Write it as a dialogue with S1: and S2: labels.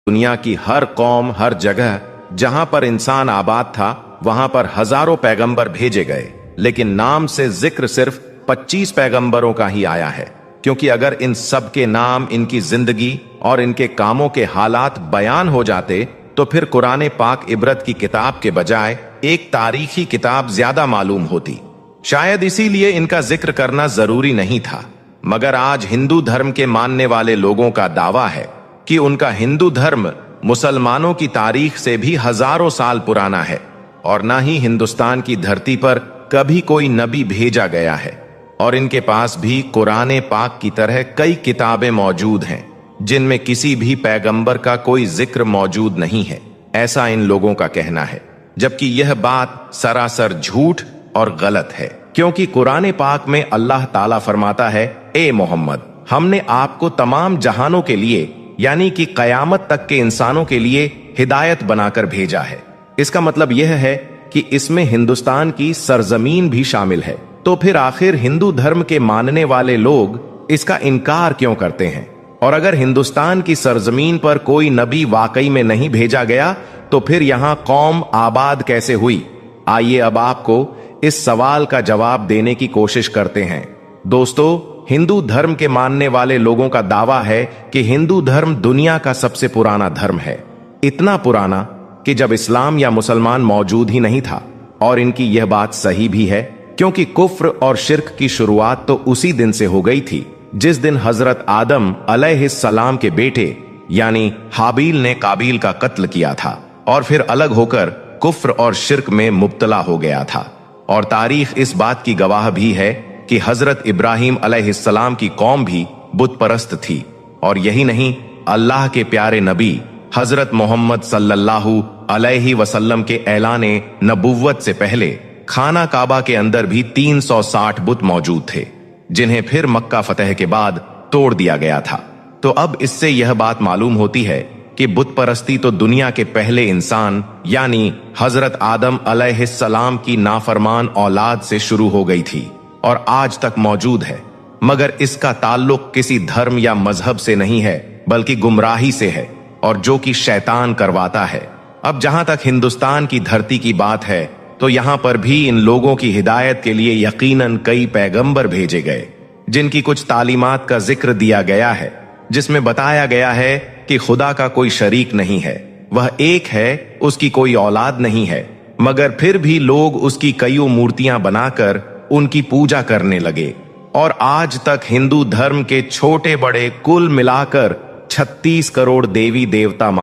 S1: दुनिया की हर कौम, हर जगह जहां पर इंसान आबाद था, वहां पर हजारों पैगंबर भेजे गए, लेकिन नाम से जिक्र सिर्फ 25 पैगंबरों का ही आया है। क्योंकि अगर इन सब के नाम, इनकी जिंदगी और इनके कामों के हालात बयान हो जाते तो फिर कुरान पाक इबरत की किताब के बजाय एक तारीखी किताब ज्यादा मालूम होती। शायद इसीलिए इनका जिक्र करना जरूरी नहीं था। मगर आज हिंदू धर्म के मानने वाले लोगों का दावा है कि उनका हिंदू धर्म मुसलमानों की तारीख से भी हजारों साल पुराना है, और ना ही हिंदुस्तान की धरती पर कभी कोई नबी भेजा गया है। और इनके पास भी कुरान पाक की तरह कई किताबें मौजूद हैं जिनमें किसी भी पैगंबर का कोई जिक्र मौजूद नहीं है, ऐसा इन लोगों का कहना है। जबकि यह बात सरासर झूठ और गलत है, क्योंकि कुरान पाक में अल्लाह ताला फरमाता है, ए मोहम्मद, हमने आपको तमाम जहानों के लिए यानी कि कयामत तक के इंसानों के लिए हिदायत बनाकर भेजा है। इसका मतलब यह है कि इसमें हिंदुस्तान की सरजमीन भी शामिल है। तो फिर आखिर हिंदू धर्म के मानने वाले लोग इसका इनकार क्यों करते हैं? और अगर हिंदुस्तान की सरजमीन पर कोई नबी वाकई में नहीं भेजा गया तो फिर यहां कौम आबाद कैसे हुई? आइए अब आपको इस सवाल का जवाब देने की कोशिश करते हैं। दोस्तों, हिंदू धर्म के मानने वाले लोगों का दावा है कि हिंदू धर्म दुनिया का सबसे पुराना धर्म है। इतना पुराना कि जब इस्लाम या मुसलमान मौजूद ही नहीं था। और इनकी यह बात सही भी है, क्योंकि कुफ्र और शिर्क की शुरुआत तो उसी दिन से हो गई थी जिस दिन हजरत आदम अलैहिस्सलाम के बेटे यानी हाबील ने काबील का कत्ल किया था और फिर अलग होकर कुफ्र और शिर्क में मुब्तला हो गया था। और तारीख इस बात की गवाह भी है कि हजरत इब्राहिम अलैहिस्सलाम की कौम भी बुत परस्त थी। और यही नहीं, अल्लाह के प्यारे नबी हजरत मोहम्मद सल्लल्लाहु अलैहि वसल्लम के ऐलाने नबुव्वत से पहले खाना काबा के अंदर भी 360 बुत मौजूद थे, जिन्हें फिर मक्का फतह के बाद तोड़ दिया गया था। तो अब इससे यह बात मालूम होती है कि बुत परस्ती तो दुनिया के पहले इंसान यानी हजरत आदम अलैहिस्सलाम की नाफरमान औलाद से शुरू हो गई थी और आज तक मौजूद है। मगर इसका ताल्लुक किसी धर्म या मजहब से नहीं है, बल्कि गुमराही से है, और जो कि शैतान करवाता है। अब जहां तक हिंदुस्तान की धरती की बात है, तो यहां पर भी इन लोगों की हिदायत के लिए यकीनन कई पैगंबर भेजे गए, जिनकी कुछ तालीमात का जिक्र दिया गया है, जिसमें बताया गया है कि खुदा का कोई शरीक नहीं है, वह एक है, उसकी कोई औलाद नहीं है। मगर फिर भी लोग उसकी कई मूर्तियां बनाकर उनकी पूजा करने लगे। और आज तक हिंदू धर्म के छोटे बड़े कुल मिलाकर 36 करोड़ देवी देवता